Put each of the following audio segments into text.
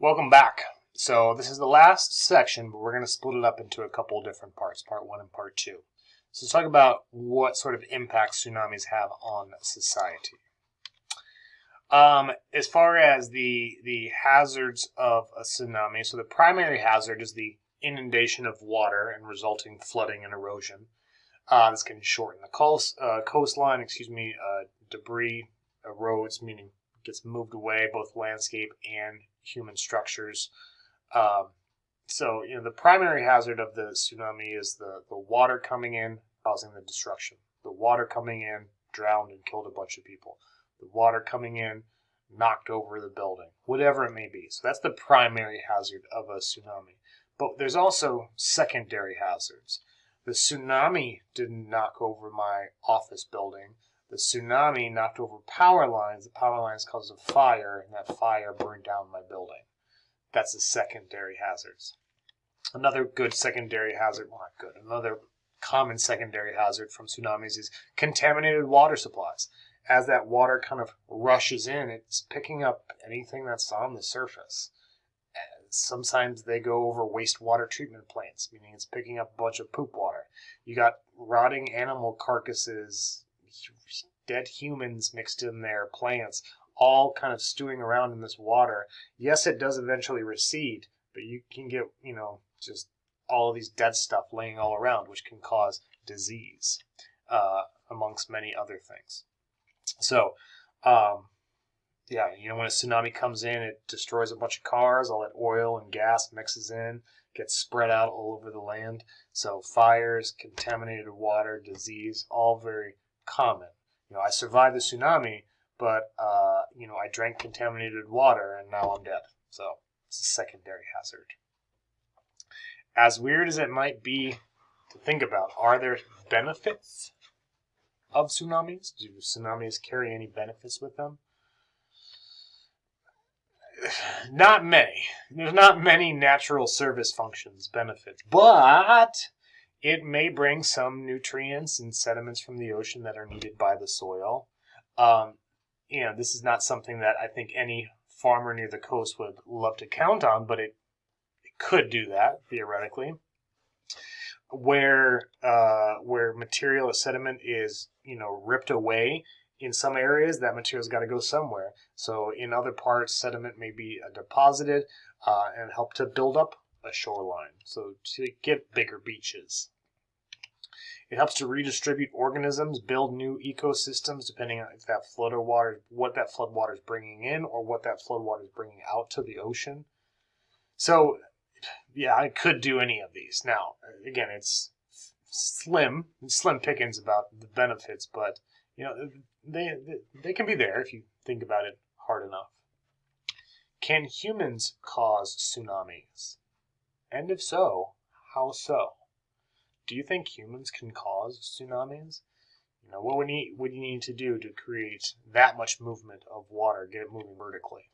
Welcome back. So this is the last section, but we're going to split it up into a couple of different parts, part 1 and part 2. So let's talk about what sort of impact tsunamis have on society. As far as the hazards of a tsunami, so the primary hazard is the inundation of water and resulting flooding and erosion. This can shorten the coastline, debris erodes, meaning it gets moved away, both landscape and human structures. The primary hazard of the tsunami is the water coming in, causing the destruction. The water coming in drowned and killed a bunch of people. The water coming in knocked over the building, whatever it may be. So that's the primary hazard of a tsunami. But there's also secondary hazards. The tsunami didn't knock over my office building. The tsunami knocked over power lines. The power lines caused a fire, and that fire burned down my building. That's the secondary hazards. Another common secondary hazard from tsunamis is contaminated water supplies. As that water kind of rushes in, it's picking up anything that's on the surface. Sometimes they go over wastewater treatment plants, meaning it's picking up a bunch of poop water. You got rotting animal carcasses, dead humans mixed in there, plants, all kind of stewing around in this water. Yes, it does eventually recede, but you can get, just all of these dead stuff laying all around, which can cause disease, amongst many other things. So, when a tsunami comes in, it destroys a bunch of cars. All that oil and gas mixes in, gets spread out all over the land. So fires, contaminated water, disease, all very common. I survived the tsunami, but I drank contaminated water and now I'm dead. So it's a secondary hazard. As weird as it might be to think about, are there benefits of tsunamis? Do tsunamis carry any benefits with them? Not many. There's not many natural service functions benefits, but it may bring some nutrients and sediments from the ocean that are needed by the soil. This is not something that I think any farmer near the coast would love to count on, but it could do that theoretically. Where material or sediment is ripped away. In some areas, that material's got to go somewhere. So in other parts, sediment may be deposited and help to build up a shoreline, so to get bigger beaches. It helps to redistribute organisms, build new ecosystems, depending on if that what that flood water is bringing in or what that flood water is bringing out to the ocean. So, yeah, I could do any of these. Now, again, it's slim pickings about the benefits, but they can be there if you think about it hard enough. Can humans cause tsunamis? And if so, how so? Do you think humans can cause tsunamis? What would you need to do to create that much movement of water, get it moving vertically?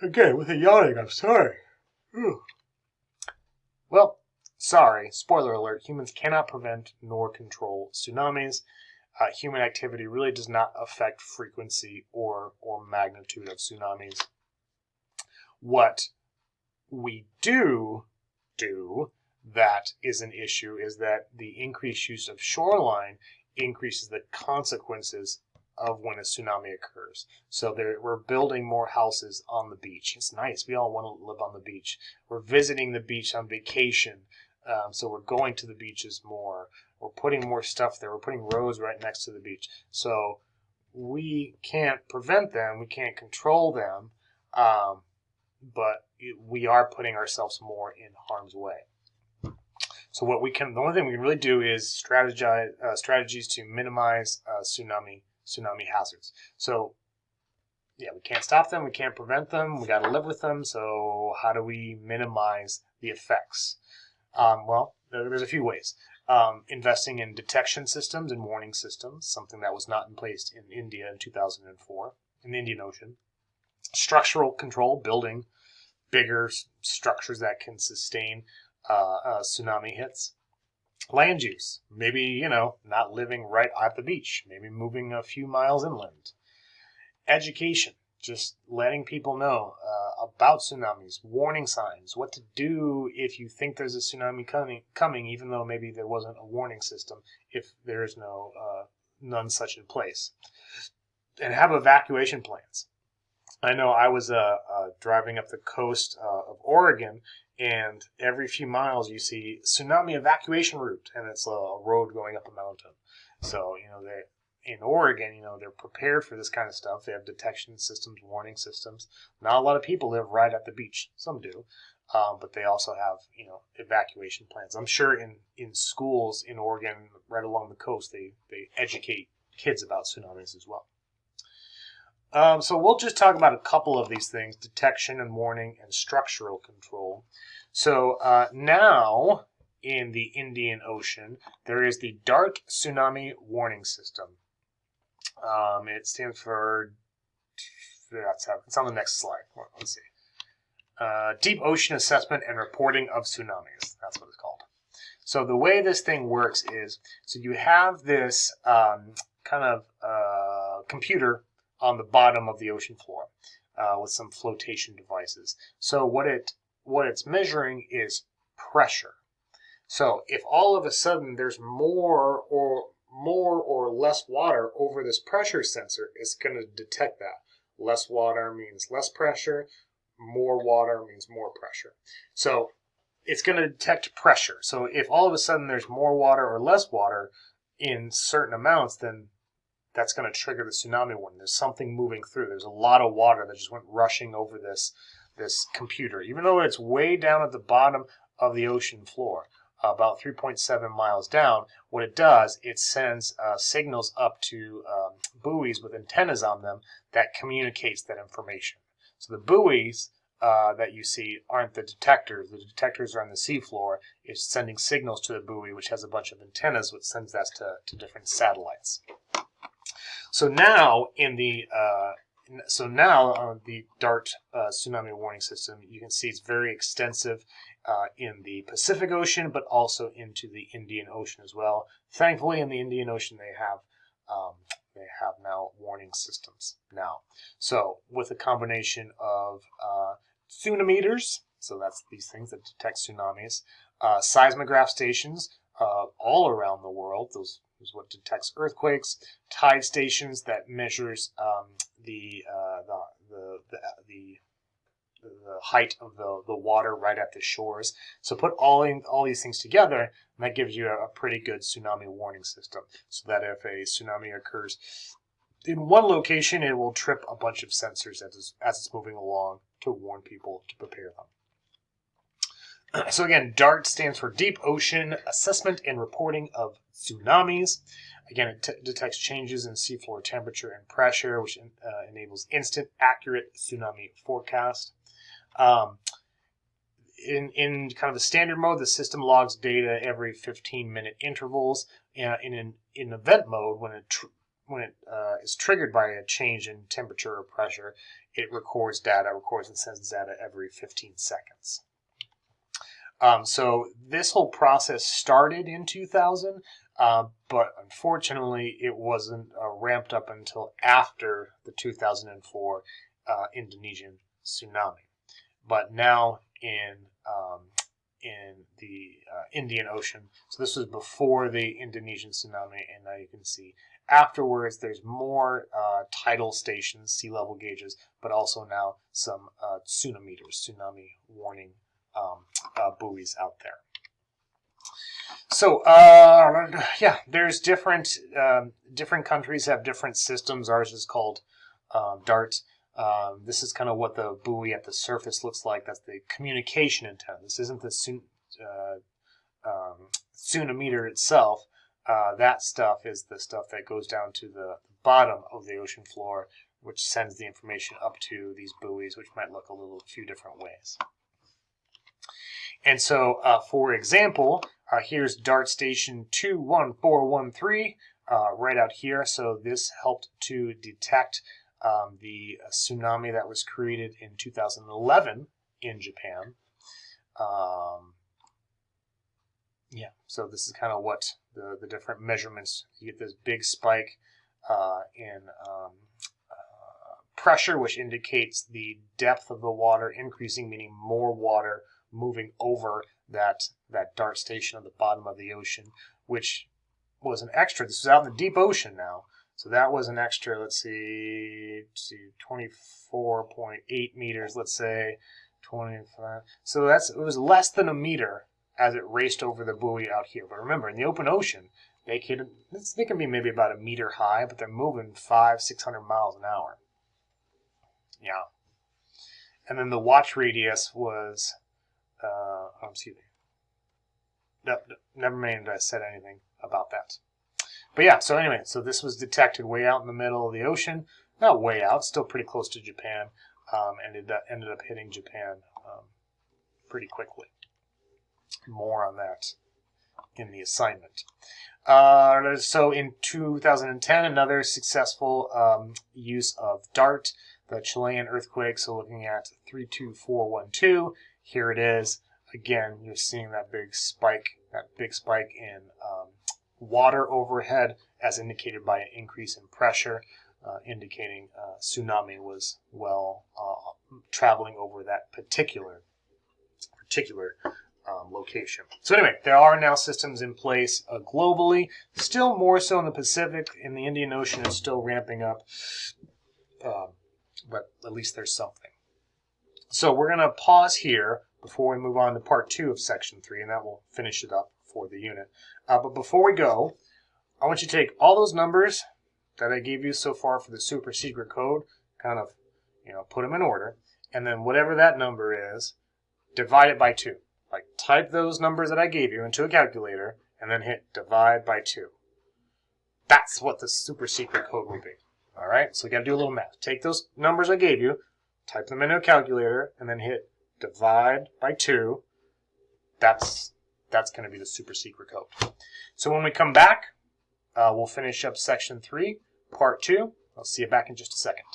Again, with a yawning, I'm sorry. Well, sorry, spoiler alert, humans cannot prevent nor control tsunamis. Human activity really does not affect frequency or magnitude of tsunamis. What we do that is an issue is that the increased use of shoreline increases the consequences of when a tsunami occurs. So we're building more houses on the beach. It's nice. We all want to live on the beach. We're visiting the beach on vacation. So we're going to the beaches more. We're putting more stuff there. We're putting roads right next to the beach. So we can't prevent them. We can't control them. But we are putting ourselves more in harm's way. So the only thing we can really do is strategies to minimize tsunami hazards. So, we can't stop them. We can't prevent them. We got to live with them. So how do we minimize the effects? There's a few ways. Investing in detection systems and warning systems, something that was not in place in India in 2004, in the Indian Ocean. Structural control, building bigger structures that can sustain tsunami hits. Land use, maybe, not living right at the beach, maybe moving a few miles inland. Education, just letting people know about tsunamis, warning signs, what to do if you think there's a tsunami coming, even though maybe there wasn't a warning system, if there is none such in place. And have evacuation plans. I know I was driving up the coast of Oregon, and every few miles you see tsunami evacuation route, and it's a road going up a mountain. So, in Oregon, they're prepared for this kind of stuff. They have detection systems, warning systems. Not a lot of people live right at the beach. Some do. But they also have, evacuation plans. I'm sure in schools in Oregon, right along the coast, they educate kids about tsunamis as well. So we'll just talk about a couple of these things: detection and warning and structural control. So now in the Indian Ocean, there is the DART Tsunami Warning System. It stands for, it's on the next slide. Let's see. Deep Ocean Assessment and Reporting of Tsunamis. That's what it's called. So the way this thing works is, so you have this kind of computer on the bottom of the ocean floor with some flotation devices. So what it's measuring is pressure. So if all of a sudden there's more or less water over this pressure sensor, it's going to detect that. Less water means less pressure. More water means more pressure. So it's going to detect pressure. So if all of a sudden there's more water or less water in certain amounts, then that's going to trigger the tsunami warning. There's something moving through. There's a lot of water that just went rushing over this computer, even though it's way down at the bottom of the ocean floor, about 3.7 miles down. What it does, it sends signals up to buoys with antennas on them that communicates that information. So the buoys that you see aren't the detectors. The detectors are on the seafloor. It's sending signals to the buoy, which has a bunch of antennas, which sends that to different satellites. So now the DART tsunami warning system, you can see it's very extensive in the Pacific Ocean, but also into the Indian Ocean as well. Thankfully, in the Indian Ocean, they have now warning systems now. So with a combination of tsunameters, so that's these things that detect tsunamis, seismograph stations all around the world. Those is what detects earthquakes. Tide stations that measures the height of the water right at the shores. So put all these things together, and that gives you a pretty good tsunami warning system. So that if a tsunami occurs in one location, it will trip a bunch of sensors as it's moving along to warn people to prepare them. So again, DART stands for Deep Ocean Assessment and Reporting of Tsunamis. Again, it detects changes in seafloor temperature and pressure, which enables instant, accurate tsunami forecast. In kind of a standard mode, the system logs data every 15-minute intervals. In event mode, when it is triggered by a change in temperature or pressure, it records and sends data every 15 seconds. So this whole process started in 2000, but unfortunately it wasn't ramped up until after the 2004 Indonesian tsunami. But now in the Indian Ocean, so this was before the Indonesian tsunami, and now you can see afterwards there's more tidal stations, sea level gauges, but also now some tsunameters, tsunami warning buoys out there. So there's different countries have different systems. Ours is called DART. This is kind of what the buoy at the surface looks like. That's the communication antenna. This isn't the tsunameter itself. That stuff is the stuff that goes down to the bottom of the ocean floor, which sends the information up to these buoys, which might look a few different ways. And so, for example, here's DART station 21413 right out here. So this helped to detect the tsunami that was created in 2011 in Japan. So this is kind of what the different measurements. You get this big spike in pressure, which indicates the depth of the water increasing, meaning more water moving over that dart station at the bottom of the ocean, which was an extra. This was out in the deep ocean now. So that was an extra, let's see 24.8 meters, let's say 25. So it was less than a meter as it raced over the buoy out here. But remember, in the open ocean, they can be maybe about a meter high, but they're moving 500-600 miles an hour. Yeah. And then the watch radius was, excuse me. No, never mind I said anything about that. But yeah, so anyway, so this was detected way out in the middle of the ocean. Not way out, still pretty close to Japan, and it ended up hitting Japan pretty quickly. More on that in the assignment. So in 2010, another successful use of DART, the Chilean earthquake. So looking at 32412, here it is. Again, you're seeing that big spike in water overhead, as indicated by an increase in pressure, indicating tsunami was traveling over that particular location. So anyway, there are now systems in place globally, still more so in the Pacific. In the Indian Ocean, it's still ramping up, but at least there's something. So we're going to pause here before we move on to part 2 of section 3, and that will finish it up for the unit. But before we go, I want you to take all those numbers that I gave you so far for the super secret code, kind of, put them in order, and then whatever that number is, divide it by 2. Like, type those numbers that I gave you into a calculator, and then hit divide by 2. That's what the super secret code will be. All right, so you got to do a little math. Take those numbers I gave you, type them into a calculator, and then hit divide by 2. That's going to be the super secret code. So when we come back, we'll finish up section 3, part 2. I'll see you back in just a second.